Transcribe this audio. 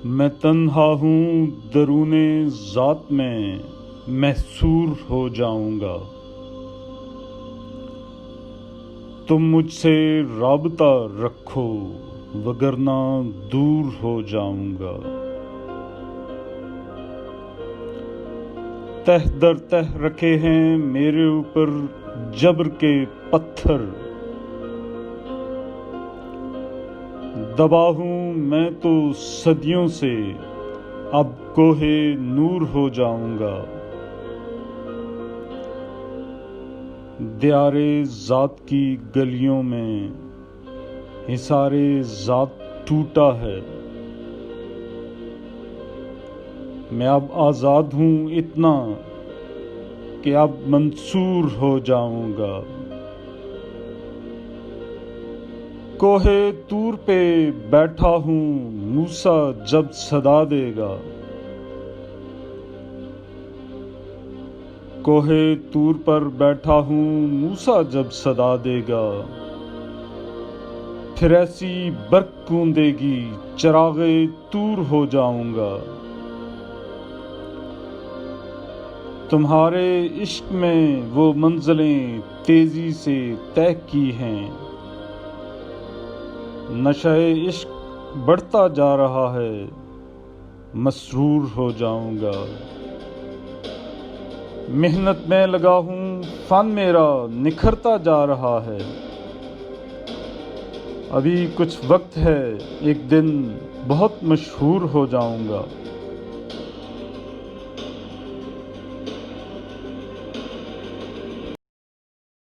میں تنہا ہوں درون ذات میں محصور ہو جاؤں گا، تم مجھ سے رابطہ رکھو وگرنہ دور ہو جاؤں گا۔ تہ در تہ رکھے ہیں میرے اوپر جبر کے پتھر، دبا ہوں میں تو صدیوں سے اب کوہ نور ہو جاؤں گا۔ دیار ذات کی گلیوں میں حصار ذات ٹوٹا ہے، میں اب آزاد ہوں اتنا کہ اب منصور ہو جاؤں گا۔ کوہ طور پہ بیٹھا ہوں موسیٰ جب صدا دے گا، کوہ طور پر بیٹھا ہوں موسیٰ جب صدا دے گا، پھر ایسی برق گوندے گی چراغ طور ہو جاؤں گا۔ تمہارے عشق میں وہ منزلیں تیزی سے طے کی ہیں، نشہ عشق بڑھتا جا رہا ہے مسرور ہو جاؤں گا۔ محنت میں لگا ہوں فن میرا نکھرتا جا رہا ہے، ابھی کچھ وقت ہے ایک دن بہت مشہور ہو جاؤں گا۔